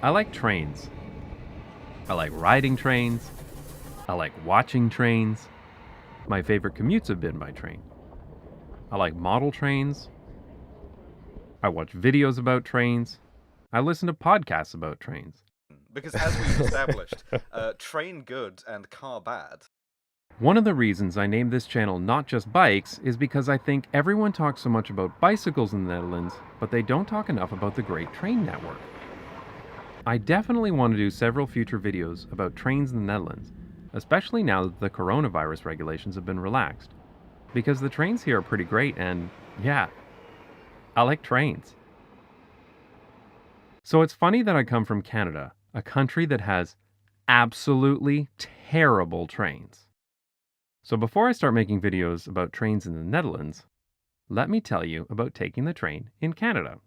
I like trains. I like riding trains. I like watching trains. My favorite commutes have been by train. I like model trains. I watch videos about trains. I listen to podcasts about trains. Because as we've established, train good and car bad. One of the reasons I named this channel Not Just Bikes is because I think everyone talks so much about bicycles in the Netherlands, but they don't talk enough about the great train network. I definitely want to do several future videos about trains in the Netherlands, especially now that the coronavirus regulations have been relaxed, because the trains here are pretty great and, yeah, I like trains. So it's funny that I come from Canada, a country that has absolutely terrible trains. So before I start making videos about trains in the Netherlands, let me tell you about taking the train in Canada.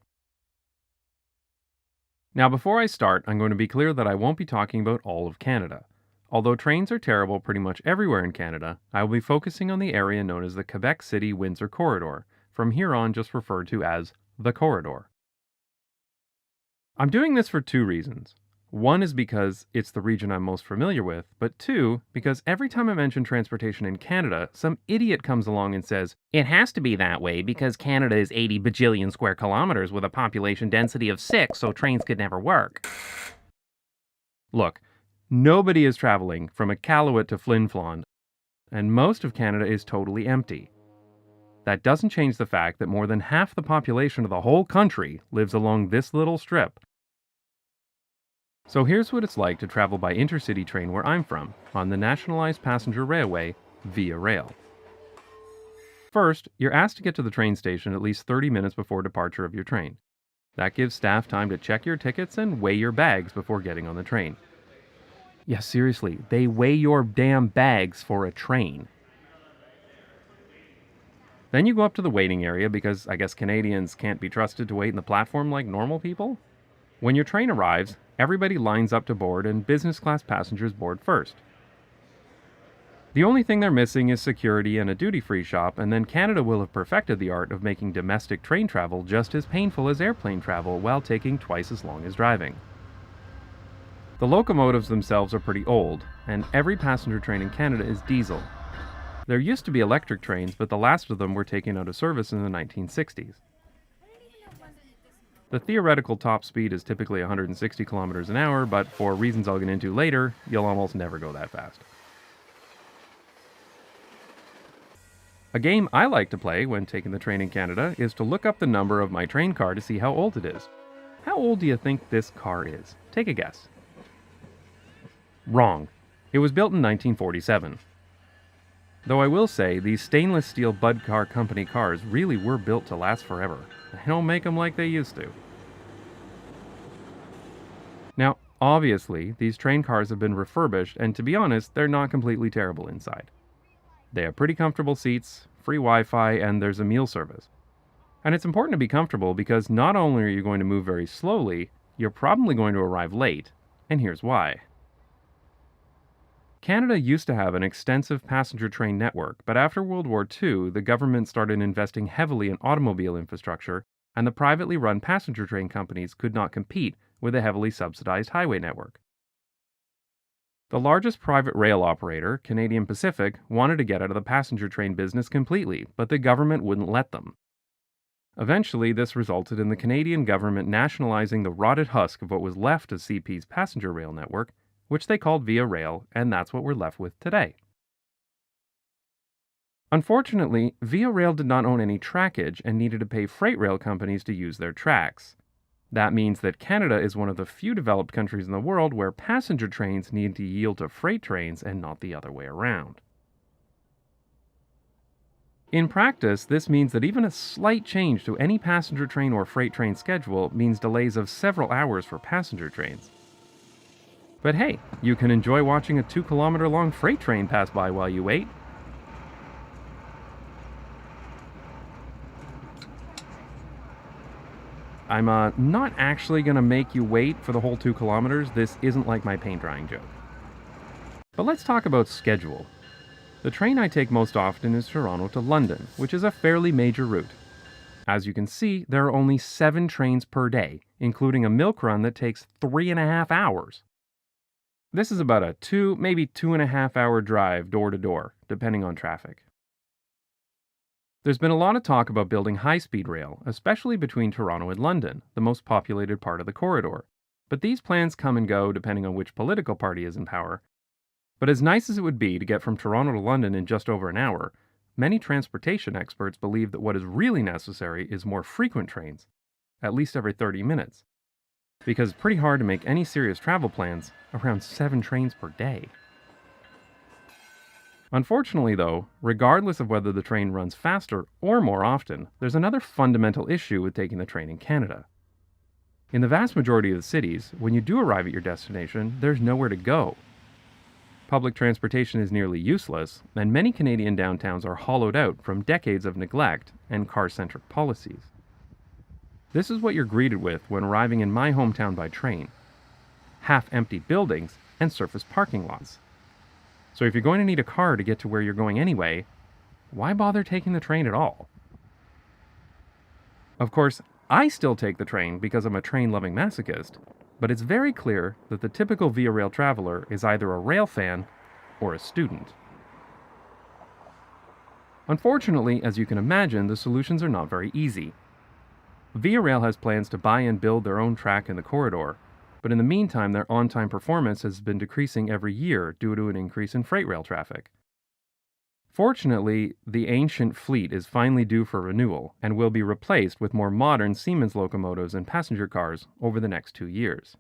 Now before I start, I'm going to be clear that I won't be talking about all of Canada. Although trains are terrible pretty much everywhere in Canada, I will be focusing on the area known as the Quebec City-Windsor Corridor, from here on just referred to as the Corridor. I'm doing this for two reasons. One is because it's the region I'm most familiar with, but two, because every time I mention transportation in Canada, some idiot comes along and says, it has to be that way because Canada is 80 bajillion square kilometers with a population density of 6, so trains could never work. Look, nobody is traveling from Iqaluit to Flin Flon, and most of Canada is totally empty. That doesn't change the fact that more than half the population of the whole country lives along this little strip. So here's what it's like to travel by intercity train where I'm from, on the nationalized passenger railway, Via Rail. First, you're asked to get to the train station at least 30 minutes before departure of your train. That gives staff time to check your tickets and weigh your bags before getting on the train. Yeah, seriously, they weigh your damn bags for a train. Then you go up to the waiting area because I guess Canadians can't be trusted to wait in the platform like normal people. When your train arrives, everybody lines up to board and business class passengers board first. The only thing they're missing is security and a duty-free shop, and then Canada will have perfected the art of making domestic train travel just as painful as airplane travel while taking twice as long as driving. The locomotives themselves are pretty old, and every passenger train in Canada is diesel. There used to be electric trains, but the last of them were taken out of service in the 1960s. The theoretical top speed is typically 160 kilometers an hour, but for reasons I'll get into later, you'll almost never go that fast. A game I like to play when taking the train in Canada is to look up the number of my train car to see how old it is. How old do you think this car is? Take a guess. Wrong. It was built in 1947. Though I will say, these stainless steel Bud Car Company cars really were built to last forever. They don't make them like they used to. Now, obviously, these train cars have been refurbished, and to be honest, they're not completely terrible inside. They have pretty comfortable seats, free Wi-Fi, and there's a meal service. And it's important to be comfortable because not only are you going to move very slowly, you're probably going to arrive late, and here's why. Canada used to have an extensive passenger train network, but after World War II, the government started investing heavily in automobile infrastructure, and the privately run passenger train companies could not compete with a heavily subsidized highway network. The largest private rail operator, Canadian Pacific, wanted to get out of the passenger train business completely, but the government wouldn't let them. Eventually, this resulted in the Canadian government nationalizing the rotted husk of what was left of CP's passenger rail network, which they called Via Rail, and that's what we're left with today. Unfortunately, Via Rail did not own any trackage and needed to pay freight rail companies to use their tracks. That means that Canada is one of the few developed countries in the world where passenger trains need to yield to freight trains and not the other way around. In practice, this means that even a slight change to any passenger train or freight train schedule means delays of several hours for passenger trains. But hey, you can enjoy watching a 2-kilometer long freight train pass by while you wait. I'm not actually going to make you wait for the whole 2 kilometers. This isn't like my paint drying joke. But let's talk about schedule. The train I take most often is Toronto to London, which is a fairly major route. As you can see, there are only 7 trains per day, including a milk run that takes 3.5 hours. This is about a 2.5 hour drive door to door, depending on traffic. There's been a lot of talk about building high-speed rail, especially between Toronto and London, the most populated part of the corridor. But these plans come and go depending on which political party is in power. But as nice as it would be to get from Toronto to London in just over an hour, many transportation experts believe that what is really necessary is more frequent trains, at least every 30 minutes. Because it's pretty hard to make any serious travel plans around 7 trains per day. Unfortunately, though, regardless of whether the train runs faster or more often, there's another fundamental issue with taking the train in Canada. In the vast majority of the cities, when you do arrive at your destination, there's nowhere to go. Public transportation is nearly useless, and many Canadian downtowns are hollowed out from decades of neglect and car-centric policies. This is what you're greeted with when arriving in my hometown by train: half-empty buildings and surface parking lots. So if you're going to need a car to get to where you're going anyway, why bother taking the train at all? Of course, I still take the train because I'm a train-loving masochist, but it's very clear that the typical Via Rail traveler is either a rail fan or a student. Unfortunately, as you can imagine, the solutions are not very easy. Via Rail has plans to buy and build their own track in the corridor, but in the meantime their on-time performance has been decreasing every year due to an increase in freight rail traffic. Fortunately, the ancient fleet is finally due for renewal and will be replaced with more modern Siemens locomotives and passenger cars over the next 2 years.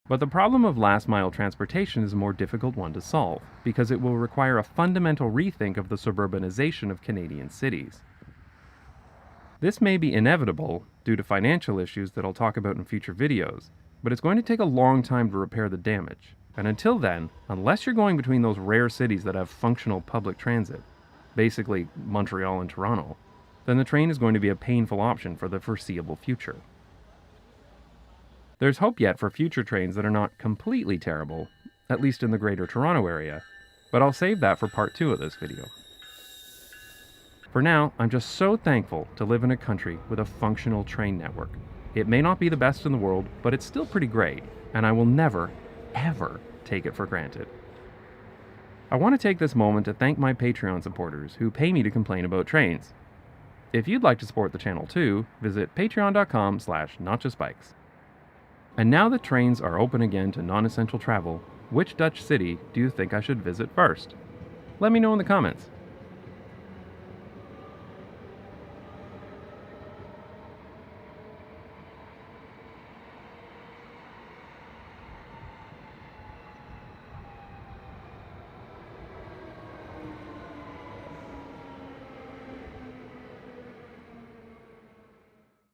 But the problem of last-mile transportation is a more difficult one to solve, because it will require a fundamental rethink of the suburbanization of Canadian cities. This may be inevitable due to financial issues that I'll talk about in future videos, but it's going to take a long time to repair the damage. And until then, unless you're going between those rare cities that have functional public transit, basically Montreal and Toronto, then the train is going to be a painful option for the foreseeable future. There's hope yet for future trains that are not completely terrible, at least in the Greater Toronto area, but I'll save that for part 2 of this video. For now, I'm just so thankful to live in a country with a functional train network. It may not be the best in the world, but it's still pretty great, and I will never, ever take it for granted. I want to take this moment to thank my Patreon supporters who pay me to complain about trains. If you'd like to support the channel too, visit patreon.com/notjustbikes. And now that trains are open again to non-essential travel, which Dutch city do you think I should visit first? Let me know in the comments.